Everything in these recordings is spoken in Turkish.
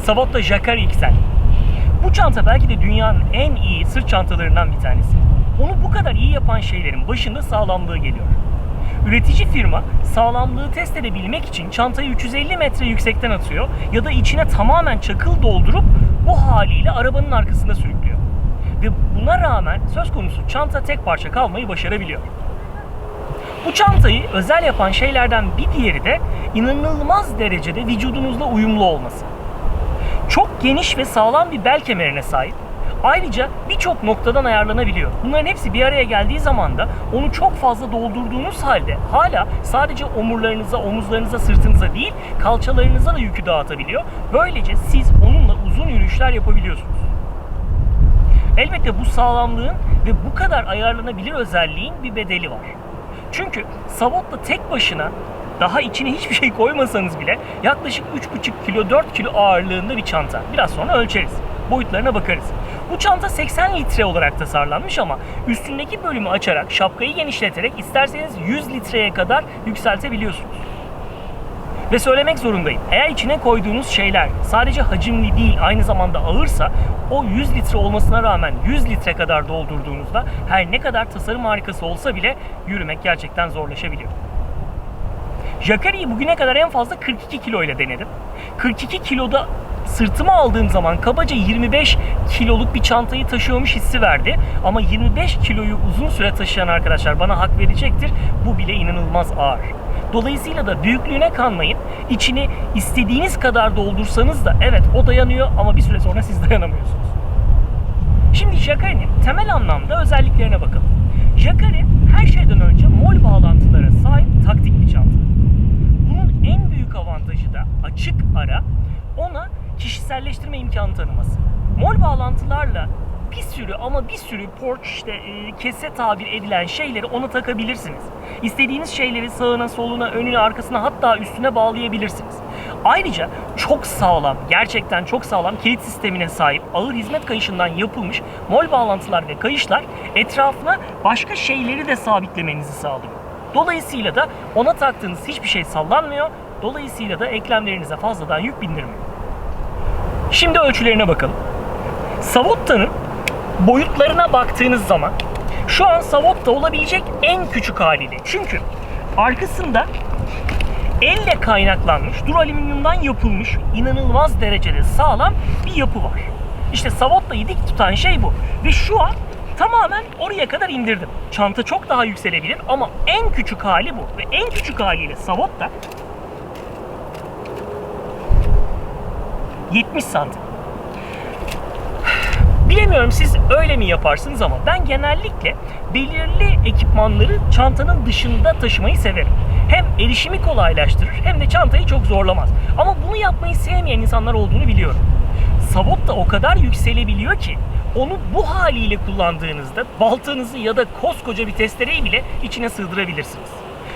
Savotta Jacquard XL. Bu çanta belki de dünyanın en iyi sırt çantalarından bir tanesi. Onu bu kadar iyi yapan şeylerin başında sağlamlığı geliyor. Üretici firma sağlamlığı test edebilmek için çantayı 350 metre yüksekten atıyor ya da içine tamamen çakıl doldurup bu haliyle arabanın arkasında sürüklüyor. Ve buna rağmen söz konusu çanta tek parça kalmayı başarabiliyor. Bu çantayı özel yapan şeylerden bir diğeri de inanılmaz derecede vücudunuzla uyumlu olması. Çok geniş ve sağlam bir bel kemerine sahip. Ayrıca birçok noktadan ayarlanabiliyor. Bunların hepsi bir araya geldiği zaman da onu çok fazla doldurduğunuz halde hala sadece omurlarınıza, omuzlarınıza, sırtınıza değil kalçalarınıza da yükü dağıtabiliyor. Böylece siz onunla uzun yürüyüşler yapabiliyorsunuz. Elbette bu sağlamlığın ve bu kadar ayarlanabilir özelliğin bir bedeli var. Çünkü Savotta tek başına daha içine hiçbir şey koymasanız bile yaklaşık 3,5 kilo 4 kilo ağırlığında bir çanta. Biraz sonra ölçeriz. Boyutlarına bakarız. Bu çanta 80 litre olarak tasarlanmış ama üstündeki bölümü açarak, şapkayı genişleterek isterseniz 100 litreye kadar yükseltebiliyorsunuz. Ve söylemek zorundayım. Eğer içine koyduğunuz şeyler sadece hacimli değil aynı zamanda ağırsa o 100 litre olmasına rağmen 100 litre kadar doldurduğunuzda her ne kadar tasarım harikası olsa bile yürümek gerçekten zorlaşabiliyor. Jacquard'ı bugüne kadar en fazla 42 kilo ile denedim. 42 kiloda sırtıma aldığım zaman kabaca 25 kiloluk bir çantayı taşıyormuş hissi verdi. Ama 25 kiloyu uzun süre taşıyan arkadaşlar bana hak verecektir. Bu bile inanılmaz ağır. Dolayısıyla da büyüklüğüne kanmayın. İçini istediğiniz kadar doldursanız da evet o dayanıyor ama bir süre sonra siz dayanamıyorsunuz. Şimdi Jacquard'ın temel anlamda özelliklerine bakalım. Jacquard her şeyden önce mol bağlantılara sahip taktik bir çanta. Bunun en büyük avantajı da açık ara ona kişiselleştirme imkanı tanıması. Mol bağlantılarla bir sürü porch kese tabir edilen şeyleri ona takabilirsiniz. İstediğiniz şeyleri sağına, soluna, önüne, arkasına hatta üstüne bağlayabilirsiniz. Ayrıca çok sağlam, gerçekten çok sağlam kilit sistemine sahip ağır hizmet kayışından yapılmış mol bağlantılar ve kayışlar etrafına başka şeyleri de sabitlemenizi sağlıyor. Dolayısıyla da ona taktığınız hiçbir şey sallanmıyor. Dolayısıyla da eklemlerinize fazladan yük bindirmiyor. Şimdi ölçülerine bakalım. Savotta'nın boyutlarına baktığınız zaman şu an Savotta olabilecek en küçük haliyle. Çünkü arkasında elle kaynaklanmış, duralüminyumdan yapılmış inanılmaz derecede sağlam bir yapı var. İşte Savotta'yı dik tutan şey bu. Ve şu an tamamen oraya kadar indirdim. Çanta çok daha yükselebilir ama en küçük hali bu. Ve en küçük haliyle Savotta 70 santim. Bilemiyorum siz öyle mi yaparsınız ama ben genellikle belirli ekipmanları çantanın dışında taşımayı severim. Hem erişimi kolaylaştırır hem de çantayı çok zorlamaz. Ama bunu yapmayı sevmeyen insanlar olduğunu biliyorum. Savotta o kadar yükselebiliyor ki onu bu haliyle kullandığınızda baltanızı ya da koskoca bir testereyi bile içine sığdırabilirsiniz.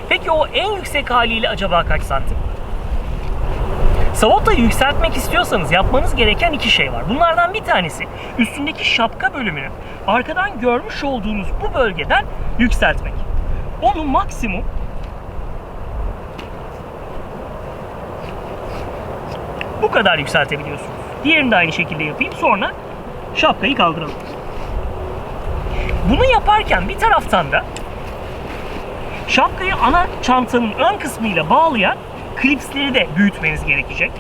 Peki o en yüksek haliyle acaba kaç santim? Savotta'yı yükseltmek istiyorsanız yapmanız gereken iki şey var. Bunlardan bir tanesi üstündeki şapka bölümünü arkadan görmüş olduğunuz bu bölgeden yükseltmek. Onu maksimum bu kadar yükseltebiliyorsunuz. Diğerini de aynı şekilde yapayım. Sonra şapkayı kaldıralım. Bunu yaparken bir taraftan da şapkayı ana çantanın ön kısmıyla bağlayan klipsleri de büyütmeniz gerekecek.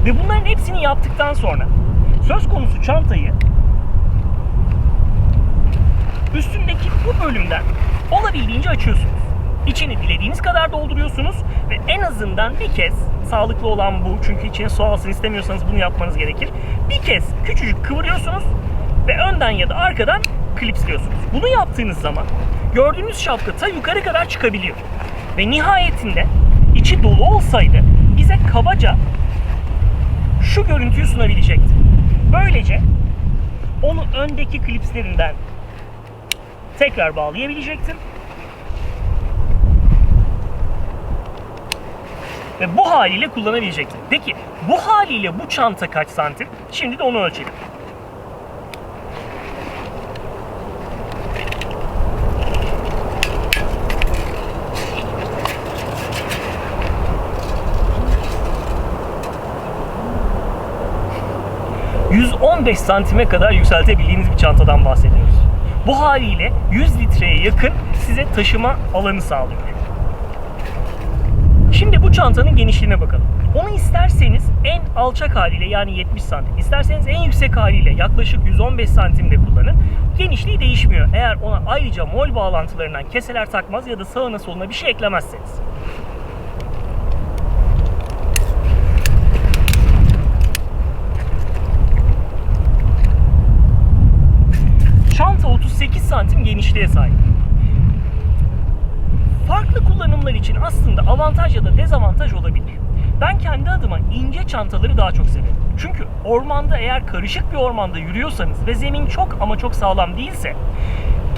Ve bunların hepsini yaptıktan sonra söz konusu çantayı üstündeki bu bölümden olabildiğince açıyorsunuz. İçini dilediğiniz kadar dolduruyorsunuz ve en azından bir kez, sağlıklı olan bu çünkü içine su alsın istemiyorsanız bunu yapmanız gerekir. Bir kez küçücük kıvırıyorsunuz ve önden ya da arkadan klipsliyorsunuz. Bunu yaptığınız zaman gördüğünüz şapka ta yukarı kadar çıkabiliyor. Ve nihayetinde içi dolu olsaydı bize kabaca şu görüntüyü sunabilecekti. Böylece onu öndeki klipslerinden tekrar bağlayabilecektim. Ve bu haliyle kullanabilecektim. Peki bu haliyle bu çanta kaç santim? Şimdi de onu ölçelim. 115 santime kadar yükseltebildiğiniz bir çantadan bahsediyoruz. Bu haliyle 100 litreye yakın size taşıma alanı sağlıyor. Şimdi bu çantanın genişliğine bakalım. Onu isterseniz en alçak haliyle yani 70 santim, isterseniz en yüksek haliyle yaklaşık 115 santimde kullanın. Genişliği değişmiyor. Eğer ona ayrıca mol bağlantılarından keseler takmaz ya da sağına soluna bir şey eklemezseniz. Çanta 38 santim genişliğe sahip. Farklı kullanımlar için aslında avantaj ya da dezavantaj olabilir. Ben kendi adıma ince çantaları daha çok severim. Çünkü ormanda, eğer karışık bir ormanda yürüyorsanız ve zemin çok ama çok sağlam değilse,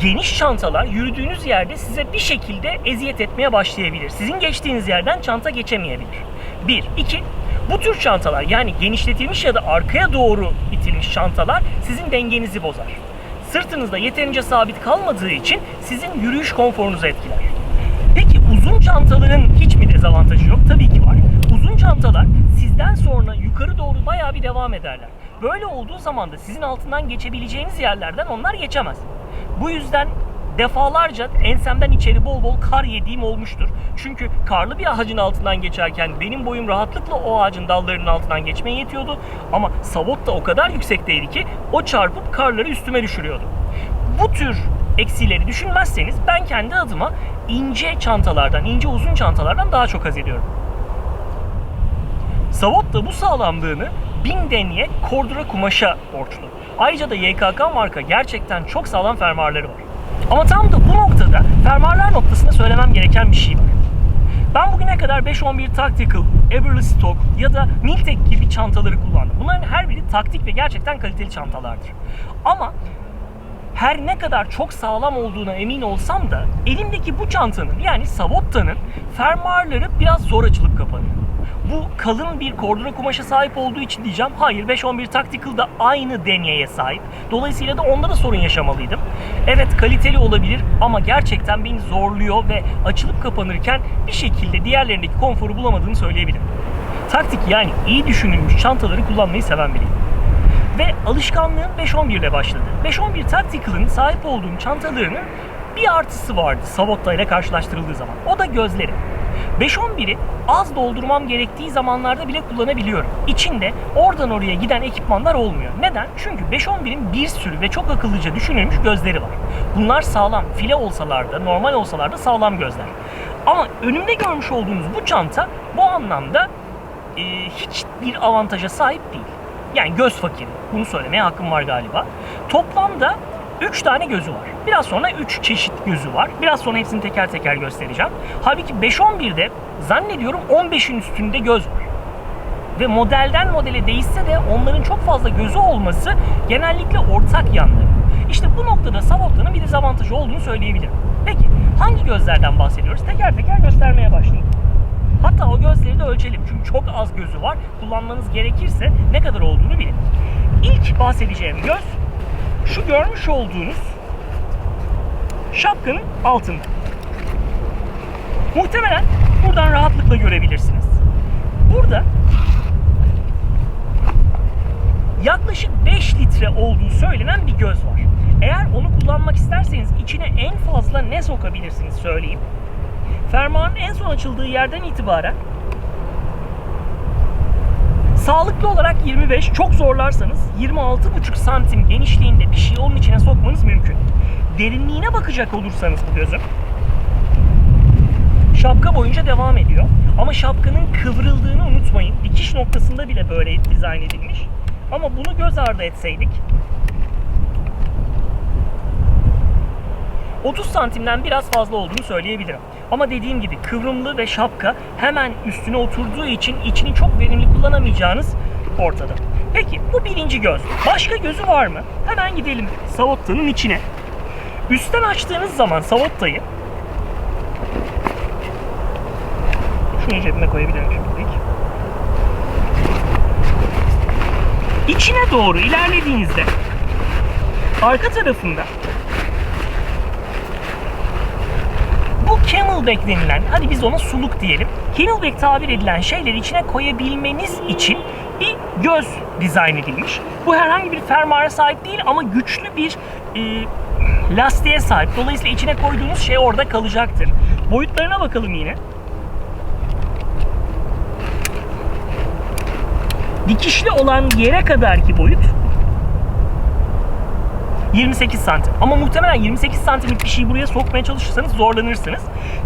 geniş çantalar yürüdüğünüz yerde size bir şekilde eziyet etmeye başlayabilir. Sizin geçtiğiniz yerden çanta geçemeyebilir. 1. 2. Bu tür çantalar, yani genişletilmiş ya da arkaya doğru itilmiş çantalar sizin dengenizi bozar. Sırtınızda yeterince sabit kalmadığı için sizin yürüyüş konforunuzu etkiler. Peki uzun çantaların hiç mi dezavantajı yok? Tabii ki var. Uzun çantalar sizden sonra yukarı doğru bayağı bir devam ederler. Böyle olduğu zaman da sizin altından geçebileceğiniz yerlerden onlar geçemez. Bu yüzden defalarca ensemden içeri bol bol kar yediğim olmuştur. Çünkü karlı bir ağacın altından geçerken benim boyum rahatlıkla o ağacın dallarının altından geçmeye yetiyordu. Ama savot da o kadar yüksekteydi ki o çarpıp karları üstüme düşürüyordu. Bu tür eksileri düşünmezseniz ben kendi adıma ince çantalardan, ince uzun çantalardan daha çok haz ediyorum. Savot da bu sağlamlığını Binden'ye Cordura kumaşa borçlu. Ayrıca da YKK marka gerçekten çok sağlam fermuarları var. Ama tam da bu noktada fermuarlar noktasında söylemem gereken bir şey var. Ben bugüne kadar 511 Tactical, Everstock ya da Miltek gibi çantaları kullandım. Bunların her biri taktik ve gerçekten kaliteli çantalardır. Ama her ne kadar çok sağlam olduğuna emin olsam da elimdeki bu çantanın, yani Savotta'nın fermuarları biraz zor açılıp kapanıyor. Bu kalın bir kordura kumaşa sahip olduğu için diyeceğim. Hayır, 511 Tactical da aynı denyeye sahip. Dolayısıyla da onda da sorun yaşamalıydım. Evet, kaliteli olabilir ama gerçekten beni zorluyor ve açılıp kapanırken bir şekilde diğerlerindeki konforu bulamadığını söyleyebilirim. Taktik, yani iyi düşünülmüş çantaları kullanmayı seven biriyim. Ve alışkanlığım 511 ile başladı. 511 Tactical'ın sahip olduğum çantalarının bir artısı vardı Savotta ile karşılaştırıldığı zaman. O da gözleri. 511'i az doldurmam gerektiği zamanlarda bile kullanabiliyorum. İçinde oradan oraya giden ekipmanlar olmuyor. Neden? Çünkü 511'in bir sürü ve çok akıllıca düşünülmüş gözleri var. Bunlar sağlam. File olsalar da, normal olsalar da sağlam gözler. Ama önümde görmüş olduğunuz bu çanta bu anlamda hiçbir avantaja sahip değil. Yani göz fakiri. Bunu söylemeye hakkım var galiba. Toplamda 3 tane gözü var. Biraz sonra 3 çeşit gözü var. Biraz sonra hepsini teker teker göstereceğim. Halbuki 511'de zannediyorum 15'in üstünde göz var. Ve modelden modele değişse de onların çok fazla gözü olması genellikle ortak yanları. İşte bu noktada Savotta'nın bir dezavantajı olduğunu söyleyebilirim. Peki hangi gözlerden bahsediyoruz? Teker teker göstermeye başlayayım. Hatta o gözleri de ölçelim. Çünkü çok az gözü var. Kullanmanız gerekirse ne kadar olduğunu bilin. İlk bahsedeceğim göz şu görmüş olduğunuz şapkanın altında. Muhtemelen buradan rahatlıkla görebilirsiniz. Burada yaklaşık 5 litre olduğu söylenen bir göz var. Eğer onu kullanmak isterseniz içine en fazla ne sokabilirsiniz söyleyeyim. Fermuarın en son açıldığı yerden itibaren sağlıklı olarak 25, çok zorlarsanız 26,5 santim genişliğinde bir şey onun içine sokmanız mümkün. Derinliğine bakacak olursanız bu gözün şapka boyunca devam ediyor. Ama şapkanın kıvrıldığını unutmayın. Dikiş noktasında bile böyle dizayn edilmiş. Ama bunu göz ardı etseydik 30 santimden biraz fazla olduğunu söyleyebilirim. Ama dediğim gibi kıvrımlı ve şapka hemen üstüne oturduğu için içini çok verimli kullanamayacağınız ortada. Peki bu birinci göz. Başka gözü var mı? Hemen gidelim Savotta'nın içine. Üstten açtığınız zaman Savotta'yı şunu cebime koyabilirim şimdilik. İçine doğru ilerlediğinizde arka tarafında Bu camelback denilen, hadi biz ona suluk diyelim. Camelback tabir edilen şeyleri içine koyabilmeniz için bir göz dizayn edilmiş. Bu herhangi bir fermuara sahip değil ama güçlü bir lastiğe sahip. Dolayısıyla içine koyduğunuz şey orada kalacaktır. Boyutlarına bakalım yine. Dikişli olan yere kadarki boyut 28 santim. Ama muhtemelen 28 santimlik bir şeyi buraya sokmaya çalışırsanız zorlanırsınız.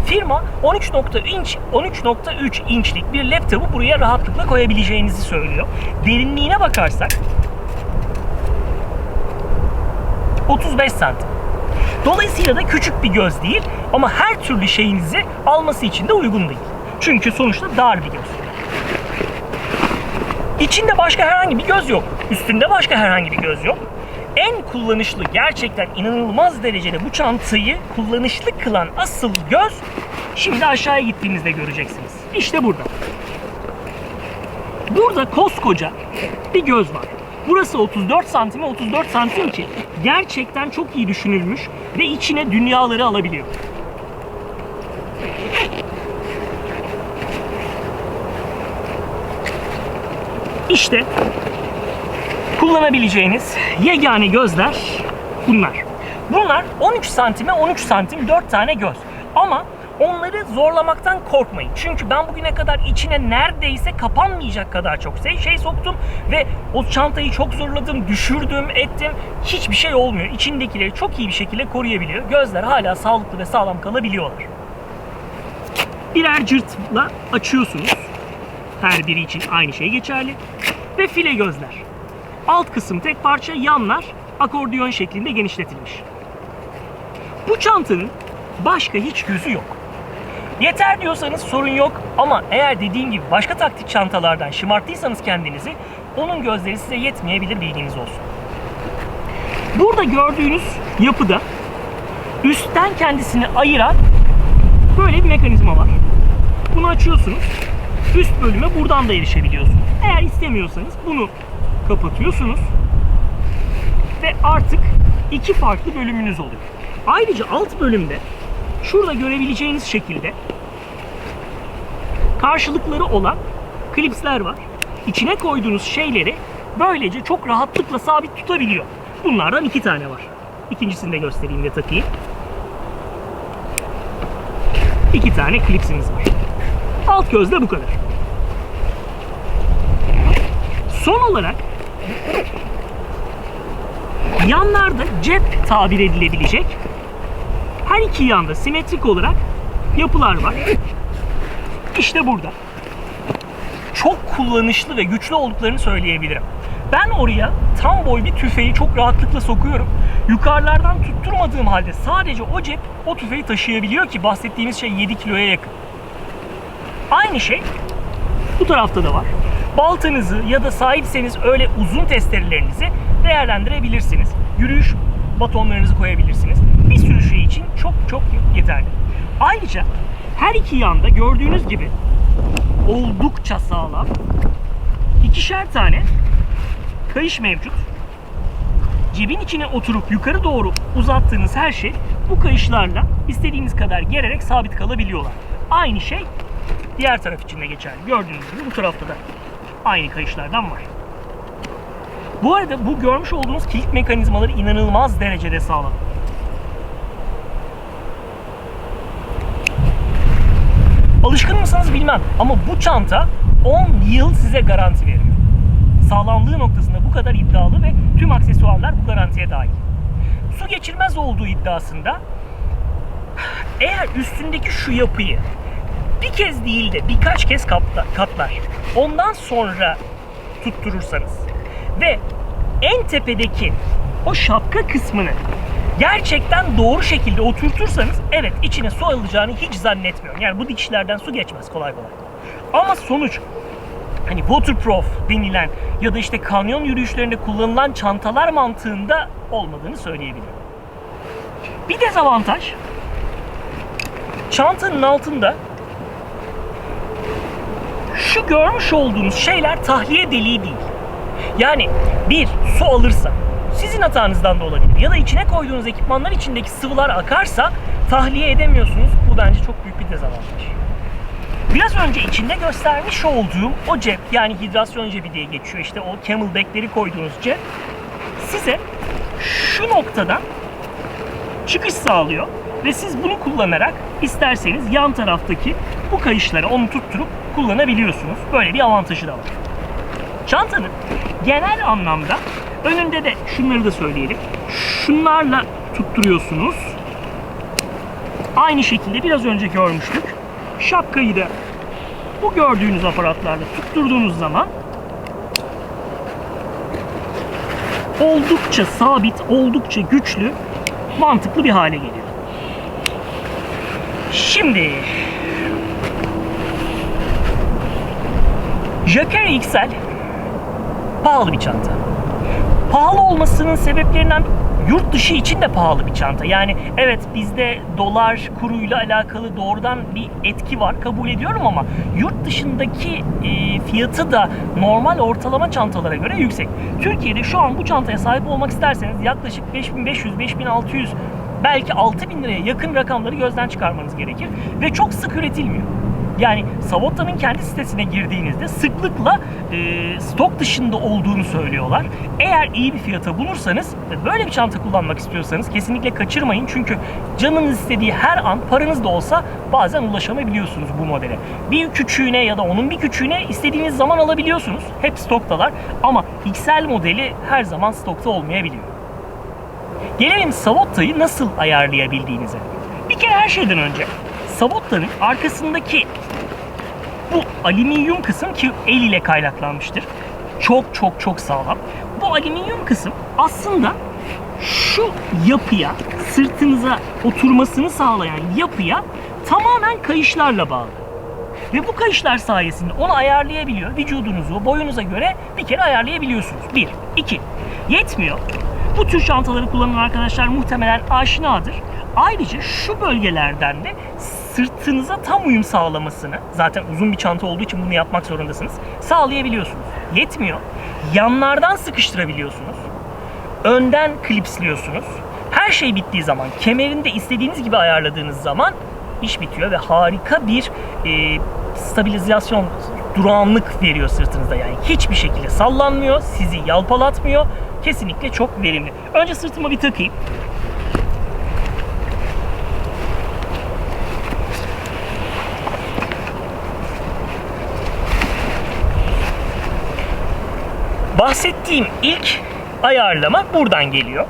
Firma 13.3 inçlik bir laptopu buraya rahatlıkla koyabileceğinizi söylüyor. Derinliğine bakarsak 35 santim. Dolayısıyla da küçük bir göz değil ama her türlü şeyinizi alması için de uygun değil. Çünkü sonuçta dar bir göz. İçinde başka herhangi bir göz yok. Üstünde başka herhangi bir göz yok. En kullanışlı, gerçekten inanılmaz derecede bu çantayı kullanışlı kılan asıl göz şimdi aşağıya gittiğimizde göreceksiniz. İşte burada. Burada koskoca bir göz var. Burası 34 santime 34 santim ki gerçekten çok iyi düşünülmüş ve içine dünyaları alabiliyor. İşte kullanabileceğiniz yegane gözler bunlar. Bunlar 13 santime 13 santim 4 tane göz. Ama onları zorlamaktan korkmayın. Çünkü ben bugüne kadar içine neredeyse kapanmayacak kadar çok şey soktum ve o çantayı çok zorladım, düşürdüm, ettim. Hiçbir şey olmuyor. İçindekileri çok iyi bir şekilde koruyabiliyor. Gözler hala sağlıklı ve sağlam kalabiliyorlar. Birer cırtla açıyorsunuz. Her biri için aynı şey geçerli. Ve file gözler. Alt kısım tek parça, yanlar akordeon şeklinde genişletilmiş. Bu çantanın başka hiç gözü yok. Yeter diyorsanız sorun yok ama eğer dediğim gibi başka taktik çantalardan şımarttıysanız kendinizi, onun gözleri size yetmeyebilir, bilginiz olsun. Burada gördüğünüz yapıda üstten kendisini ayıran böyle bir mekanizma var. Bunu açıyorsunuz. Üst bölüme buradan da erişebiliyorsunuz. Eğer istemiyorsanız bunu kapatıyorsunuz ve artık iki farklı bölümünüz oluyor. Ayrıca alt bölümde şurada görebileceğiniz şekilde karşılıkları olan klipsler var. İçine koyduğunuz şeyleri böylece çok rahatlıkla sabit tutabiliyor. Bunlardan 2 tane var. İkincisini de göstereyim ve takayım. 2 tane klipsimiz var. Alt gözde bu kadar. Son olarak yanlarda cep tabir edilebilecek her iki yanda simetrik olarak yapılar var. İşte burada. Çok kullanışlı ve güçlü olduklarını söyleyebilirim. Ben oraya tam boy bir tüfeği çok rahatlıkla sokuyorum. Yukarılardan tutturmadığım halde sadece o cep o tüfeği taşıyabiliyor ki bahsettiğimiz şey 7 kiloya yakın. Aynı şey bu tarafta da var. Baltanızı ya da sahipseniz öyle uzun testerelerinizi değerlendirebilirsiniz. Yürüyüş batonlarınızı koyabilirsiniz. Bir sürü şey için çok yeterli. Ayrıca her iki yanda gördüğünüz gibi oldukça sağlam 2'şer tane kayış mevcut. Cebin içine oturup yukarı doğru uzattığınız her şey bu kayışlarla istediğiniz kadar gererek sabit kalabiliyorlar. Aynı şey diğer taraf için de geçerli. Gördüğünüz gibi bu tarafta da aynı kayışlardan var. Bu arada bu görmüş olduğunuz kilit mekanizmaları inanılmaz derecede sağlam. Alışkın mısınız bilmem ama bu çanta 10 yıl size garanti veriyor. Sağlamlığı noktasında bu kadar iddialı ve tüm aksesuarlar bu garantiye dahil. Su geçirmez olduğu iddiasında eğer üstündeki şu yapıyı bir kez değil de birkaç kez katlar, ondan sonra tutturursanız ve en tepedeki o şapka kısmını gerçekten doğru şekilde oturtursanız evet içine su alacağını hiç zannetmiyorum. Yani bu dikişlerden su geçmez kolay kolay. Ama sonuç hani waterproof denilen ya da işte kanyon yürüyüşlerinde kullanılan çantalar mantığında olmadığını söyleyebilirim. Bir dezavantaj, çantanın altında şu görmüş olduğunuz şeyler tahliye deliği değil. Yani bir su alırsa siz sizin hatanızdan da olabilir. Ya da içine koyduğunuz ekipmanlar içindeki sıvılar akarsa tahliye edemiyorsunuz. Bu bence çok büyük bir dezavantaj. Biraz önce içinde göstermiş olduğum o cep, yani hidrasyon cebi diye geçiyor, işte o camelback'leri koyduğunuz cep size şu noktadan çıkış sağlıyor ve siz bunu kullanarak isterseniz yan taraftaki bu kayışlara onu tutturup kullanabiliyorsunuz. Böyle bir avantajı da var. Çantanın genel anlamda önünde de şunları da söyleyelim. Şunlarla tutturuyorsunuz. Aynı şekilde biraz önce görmüştük. Şapkayı da bu gördüğünüz aparatlarla tutturduğunuz zaman oldukça sabit, oldukça güçlü, mantıklı bir hale geliyor. Şimdi Jacquard XL pahalı bir çanta. Pahalı olmasının sebeplerinden yurt dışı için de pahalı bir çanta. Yani evet, bizde dolar kuruyla alakalı doğrudan bir etki var, kabul ediyorum, ama yurt dışındaki fiyatı da normal ortalama çantalara göre yüksek. Türkiye'de şu an bu çantaya sahip olmak isterseniz yaklaşık 5500-5600, belki 6000 liraya yakın rakamları gözden çıkarmanız gerekir ve çok sık üretilmiyor. Yani Savotta'nın kendi sitesine girdiğinizde sıklıkla stok dışında olduğunu söylüyorlar. Eğer iyi bir fiyata bulursanız ve böyle bir çanta kullanmak istiyorsanız kesinlikle kaçırmayın. Çünkü canınız istediği her an, paranız da olsa bazen ulaşamayabiliyorsunuz bu modele. Bir küçüğüne ya da onun bir küçüğüne istediğiniz zaman alabiliyorsunuz. Hep stoktalar, ama XL modeli her zaman stokta olmayabiliyor. Gelelim Savotta'yı nasıl ayarlayabildiğinize. Bir kere her şeyden önce Savotta'nın arkasındaki bu alüminyum kısım, ki el ile kaynaklanmıştır, çok sağlam. Bu alüminyum kısım aslında şu yapıya, sırtınıza oturmasını sağlayan yapıya tamamen kayışlarla bağlı. Ve bu kayışlar sayesinde onu ayarlayabiliyor. Vücudunuzu, boyunuza göre bir kere ayarlayabiliyorsunuz. 1. 2. Yetmiyor. Bu tür çantaları kullanan arkadaşlar muhtemelen aşinadır. Ayrıca şu bölgelerden de sırtınıza tam uyum sağlamasını, zaten uzun bir çanta olduğu için bunu yapmak zorundasınız, sağlayabiliyorsunuz. Yetmiyor. Yanlardan sıkıştırabiliyorsunuz. Önden klipsliyorsunuz. Her şey bittiği zaman, kemerini de istediğiniz gibi ayarladığınız zaman iş bitiyor ve harika bir stabilizasyon, durağanlık veriyor sırtınızda. Yani hiçbir şekilde sallanmıyor, sizi yalpalatmıyor. Kesinlikle çok verimli. Önce sırtıma bir takayım. Bahsettiğim ilk ayarlama buradan geliyor.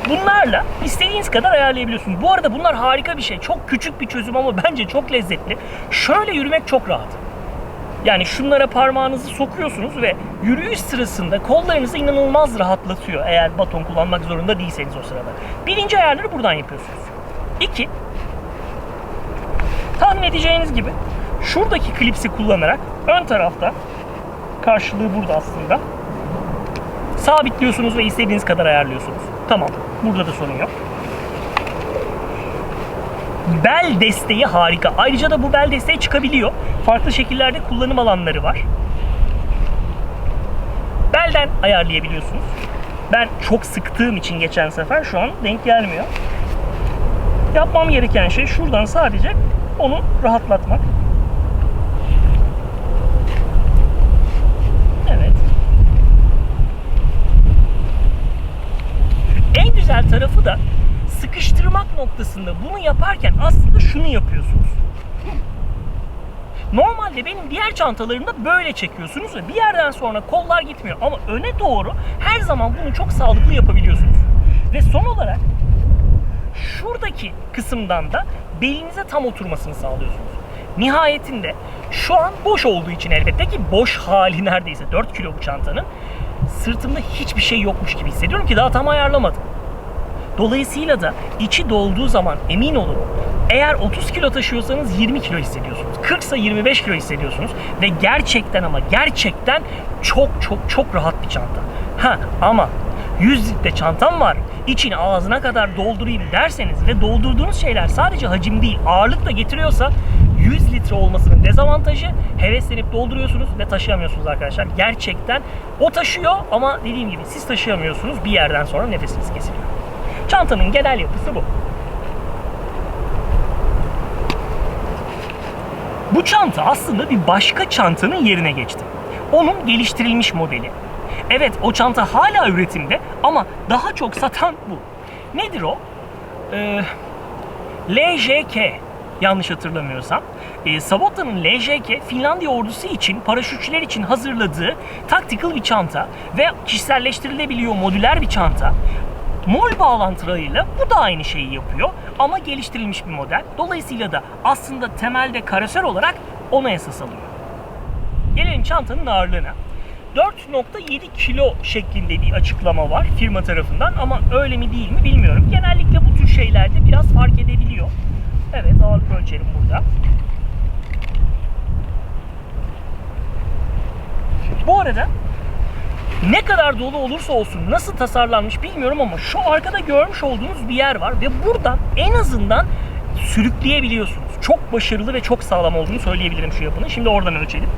Bunlarla istediğiniz kadar ayarlayabiliyorsunuz. Bu arada bunlar harika bir şey. Çok küçük bir çözüm ama bence çok lezzetli. Şöyle yürümek çok rahat. Yani şunlara parmağınızı sokuyorsunuz ve yürüyüş sırasında kollarınızı inanılmaz rahatlatıyor. Eğer baton kullanmak zorunda değilseniz o sırada. Birinci ayarları buradan yapıyorsunuz. 2. Tahmin edeceğiniz gibi şuradaki klipsi kullanarak ön tarafta, karşılığı burada aslında, sabitliyorsunuz ve istediğiniz kadar ayarlıyorsunuz. Tamam. Burada da sorun yok. Bel desteği harika. Ayrıca da bu bel desteği çıkabiliyor. Farklı şekillerde kullanım alanları var. Belden ayarlayabiliyorsunuz. Ben çok sıktığım için geçen sefer şu an denk gelmiyor. Yapmam gereken şey şuradan sadece onu rahatlatmak. Evet. En güzel tarafı da sıkıştırmak noktasında bunu yaparken aslında şunu yapıyorsunuz. Normalde benim diğer çantalarımda böyle çekiyorsunuz ve bir yerden sonra kollar gitmiyor. Ama öne doğru her zaman bunu çok sağlıklı yapabiliyorsunuz. Ve son olarak şuradaki kısımdan da belinize tam oturmasını sağlıyorsunuz. Nihayetinde şu an boş olduğu için, elbette ki boş hali neredeyse 4 kilo bu çantanın, sırtımda hiçbir şey yokmuş gibi hissediyorum ki daha tam ayarlamadım. Dolayısıyla da içi dolduğu zaman emin olun, eğer 30 kilo taşıyorsanız 20 kilo hissediyorsunuz. 40 ise 25 kilo hissediyorsunuz. Ve gerçekten ama gerçekten çok rahat bir çanta. Ama 100 litre çantam var, içini ağzına kadar doldurayım derseniz ve doldurduğunuz şeyler sadece hacim değil ağırlık da getiriyorsa 100 litre olmasının dezavantajı, heveslenip dolduruyorsunuz ve taşıyamıyorsunuz arkadaşlar. Gerçekten o taşıyor ama dediğim gibi siz taşıyamıyorsunuz. Bir yerden sonra nefesiniz kesiliyor. Çantanın genel yapısı bu. Bu çanta aslında bir başka çantanın yerine geçti. Onun geliştirilmiş modeli. Evet, o çanta hala üretimde ama daha çok satan bu. Nedir o? LJK, yanlış hatırlamıyorsam. Sabotta'nın LJK, Finlandiya ordusu için, paraşütçüler için hazırladığı tactical bir çanta ve kişiselleştirilebiliyor modüler bir çanta. MOL bağlantılarıyla bu da aynı şeyi yapıyor ama geliştirilmiş bir model. Dolayısıyla da aslında temelde karoser olarak ona esas alıyor. Gelelim çantanın ağırlığına. 4.7 kilo şeklinde bir açıklama var firma tarafından ama öyle mi değil mi bilmiyorum. Genellikle bu tür şeylerde biraz fark edebiliyor. Evet, ağırlık ölçerim burada. Bu arada ne kadar dolu olursa olsun, nasıl tasarlanmış bilmiyorum ama şu arkada görmüş olduğunuz bir yer var ve buradan en azından sürükleyebiliyorsunuz. Çok başarılı ve çok sağlam olduğunu söyleyebilirim şu yapının. Şimdi oradan ölçelim.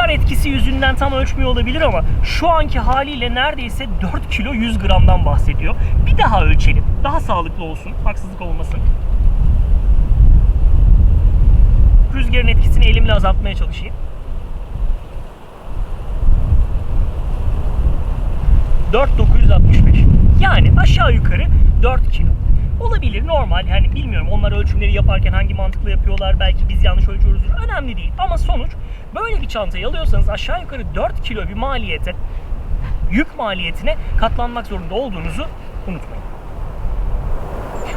Etkisi yüzünden tam ölçmüyor olabilir ama şu anki haliyle neredeyse 4 kilo 100 gramdan bahsediyor. Bir daha ölçelim. Daha sağlıklı olsun. Haksızlık olmasın. Rüzgarın etkisini elimle azaltmaya çalışayım. 4.965. Yani aşağı yukarı 4 kilo. Olabilir, normal. Yani bilmiyorum onlar ölçümleri yaparken hangi mantıkla yapıyorlar. Belki biz yanlış ölçüyoruzdur. Önemli değil. Ama sonuç, böyle bir çantayı alıyorsanız aşağı yukarı 4 kilo bir maliyete, yük maliyetine katlanmak zorunda olduğunuzu unutmayın.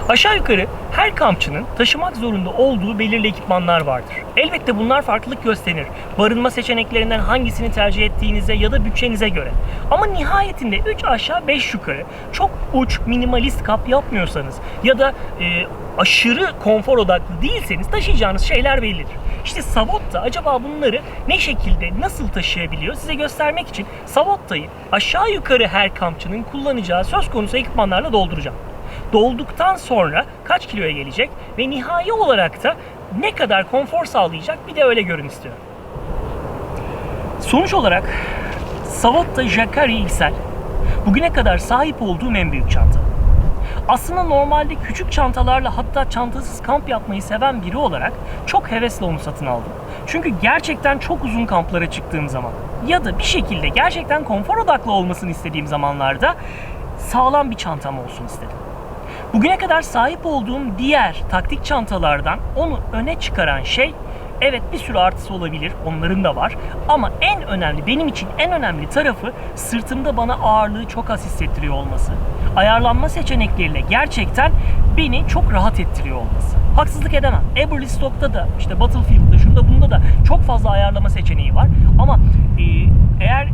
Aşağı yukarı her kampçının taşımak zorunda olduğu belirli ekipmanlar vardır. Elbette bunlar farklılık gösterir. Barınma seçeneklerinden hangisini tercih ettiğinize ya da bütçenize göre. Ama nihayetinde 3 aşağı 5 yukarı çok uç, minimalist kamp yapmıyorsanız ya da aşırı konfor odaklı değilseniz taşıyacağınız şeyler bellidir. İşte Savotta acaba bunları ne şekilde, nasıl taşıyabiliyor size göstermek için Savotta'yı aşağı yukarı her kampçının kullanacağı söz konusu ekipmanlarla dolduracağım. Dolduktan sonra kaç kiloya gelecek ve nihai olarak da ne kadar konfor sağlayacak, bir de öyle görün istiyorum. Sonuç olarak Savotta Jacari XL bugüne kadar sahip olduğum en büyük çanta. Aslında normalde küçük çantalarla, hatta çantasız kamp yapmayı seven biri olarak çok hevesle onu satın aldım. Çünkü gerçekten çok uzun kamplara çıktığım zaman ya da bir şekilde gerçekten konfor odaklı olmasını istediğim zamanlarda sağlam bir çantam olsun istedim. Bugüne kadar sahip olduğum diğer taktik çantalardan onu öne çıkaran şey, evet bir sürü artısı olabilir, onların da var. Ama en önemli, benim için en önemli tarafı sırtımda bana ağırlığı çok az hissettiriyor olması. Ayarlanma seçenekleriyle gerçekten beni çok rahat ettiriyor olması. Haksızlık edemem. Eberlestock'ta da, işte Battlefield'da, şunda bunda da çok fazla ayarlama seçeneği var. Ama eğer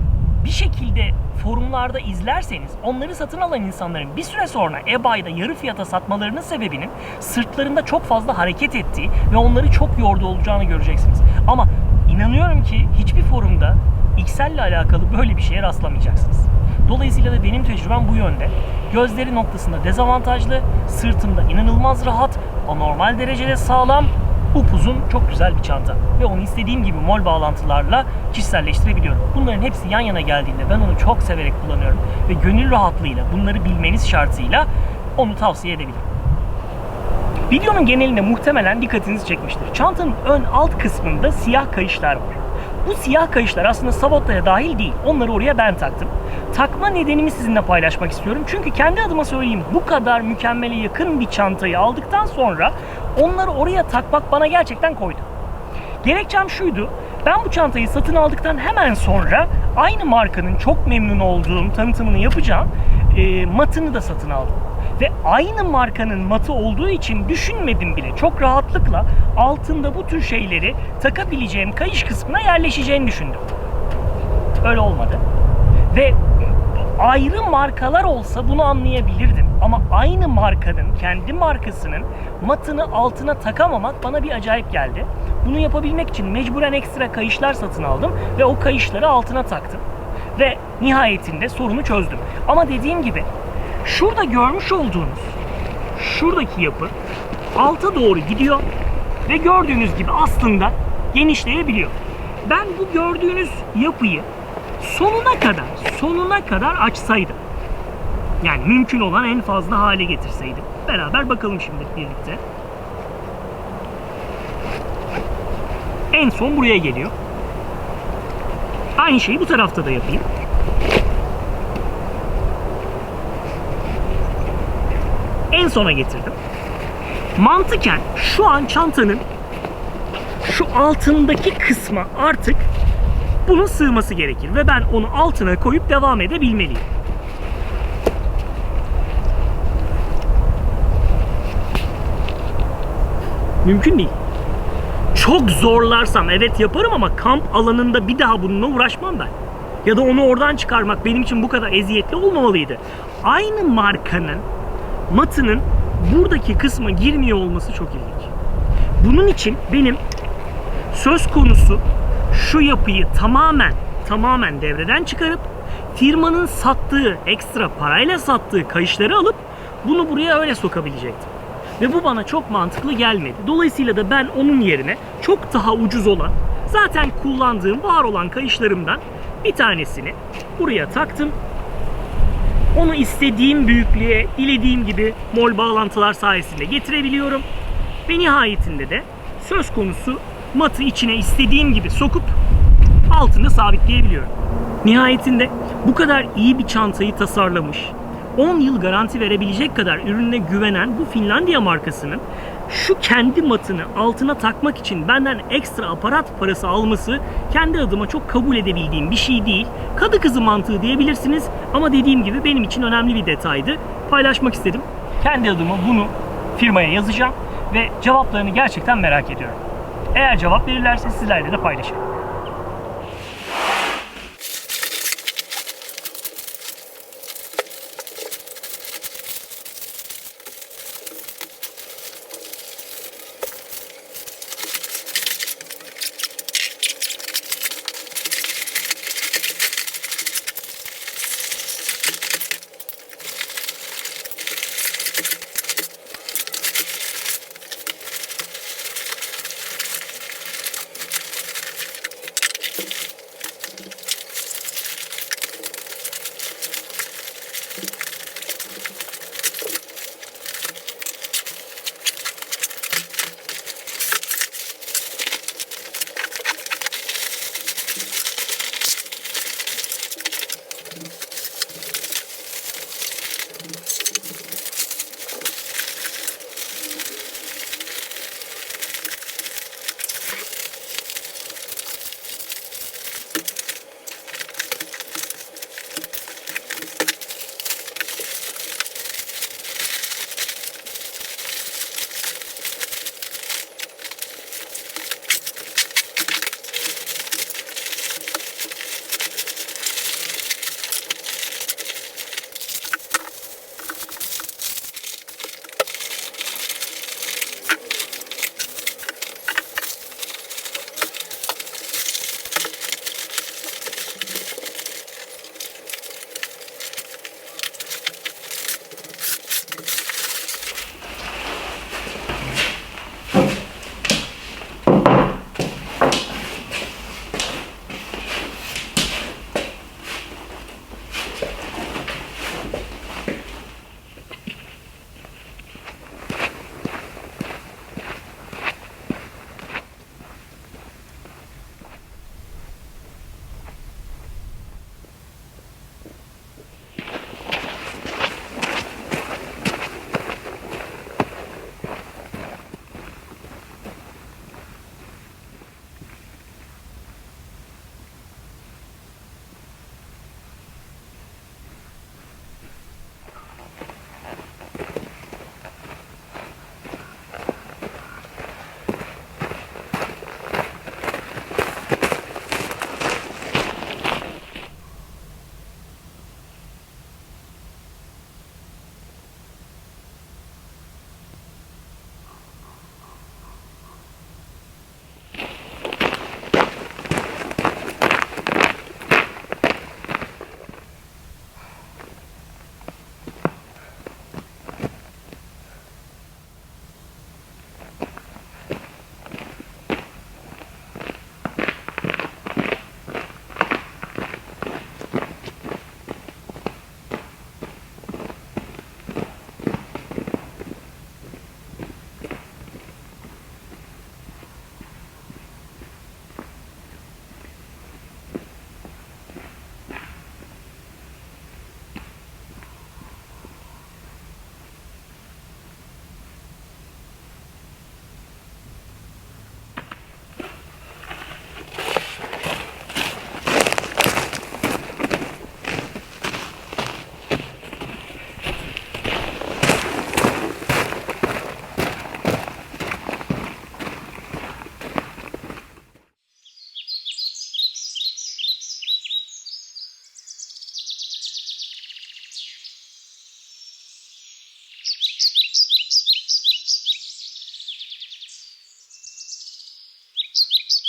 bir şekilde forumlarda izlerseniz onları satın alan insanların bir süre sonra eBay'da yarı fiyata satmalarının sebebinin sırtlarında çok fazla hareket ettiği ve onları çok yorduğu olacağını göreceksiniz. Ama inanıyorum ki hiçbir forumda XL ile alakalı böyle bir şeye rastlamayacaksınız. Dolayısıyla da benim tecrübem bu yönde. Gözleri noktasında dezavantajlı, sırtımda inanılmaz rahat, anormal derecede sağlam, upuzun, çok güzel bir çanta. Ve onu istediğim gibi MOL bağlantılarla kişiselleştirebiliyorum. Bunların hepsi yan yana geldiğinde ben onu çok severek kullanıyorum. Ve gönül rahatlığıyla, bunları bilmeniz şartıyla onu tavsiye edebilirim. Videonun genelinde muhtemelen dikkatinizi çekmiştir. Çantanın ön alt kısmında siyah kayışlar var. Bu siyah kayışlar aslında Savotta'ya dahil değil. Onları oraya ben taktım. Takma nedenimi sizinle paylaşmak istiyorum. Çünkü kendi adıma söyleyeyim, bu kadar mükemmele yakın bir çantayı aldıktan sonra onları oraya takmak bana gerçekten koydu. Gerekçem şuydu. Ben bu çantayı satın aldıktan hemen sonra aynı markanın çok memnun olduğum, tanıtımını yapacağım matını da satın aldım. Ve aynı markanın matı olduğu için düşünmedim bile. Çok rahatlıkla altında bu tür şeyleri takabileceğim kayış kısmına yerleşeceğini düşündüm. Öyle olmadı. Ve Ayrı markalar olsa bunu anlayabilirdim. Ama aynı markanın, kendi markasının matını altına takamamak bana bir acayip geldi. Bunu yapabilmek için mecburen ekstra kayışlar satın aldım ve o kayışları altına taktım. Ve nihayetinde sorunu çözdüm. Ama dediğim gibi şurada görmüş olduğunuz şuradaki yapı alta doğru gidiyor ve gördüğünüz gibi aslında genişleyebiliyor. Ben bu gördüğünüz yapıyı sonuna kadar açsaydım, yani mümkün olan en fazla hale getirseydim. Beraber bakalım şimdi birlikte. En son buraya geliyor. Aynı şeyi bu tarafta da yapayım. En sona getirdim. Mantıken şu an çantanın şu altındaki kısma artık bunun sığması gerekir ve ben onu altına koyup devam edebilmeliyim. Mümkün değil. Çok zorlarsam evet yaparım ama kamp alanında bir daha bununla uğraşmam ben. Ya da onu oradan çıkarmak benim için bu kadar eziyetli olmamalıydı. Aynı markanın matının buradaki kısma girmiyor olması çok ilginç. Bunun için benim söz konusu şu yapıyı tamamen devreden çıkarıp firmanın sattığı, ekstra parayla sattığı kayışları alıp bunu buraya öyle sokabilecektim. Ve bu bana çok mantıklı gelmedi. Dolayısıyla da ben onun yerine çok daha ucuz olan, zaten kullandığım, var olan kayışlarımdan bir tanesini buraya taktım. Onu istediğim büyüklüğe, dilediğim gibi mol bağlantılar sayesinde getirebiliyorum. Ve nihayetinde de söz konusu matı içine istediğim gibi sokup altını sabitleyebiliyorum. Nihayetinde bu kadar iyi bir çantayı tasarlamış, 10 yıl garanti verebilecek kadar ürününe güvenen bu Finlandiya markasının şu kendi matını altına takmak için benden ekstra aparat parası alması kendi adıma çok kabul edebildiğim bir şey değil. Kadı kızı mantığı diyebilirsiniz ama dediğim gibi benim için önemli bir detaydı. Paylaşmak istedim. Kendi adıma bunu firmaya yazacağım ve cevaplarını gerçekten merak ediyorum. Eğer cevap verirlerse sizlerle de paylaşırım.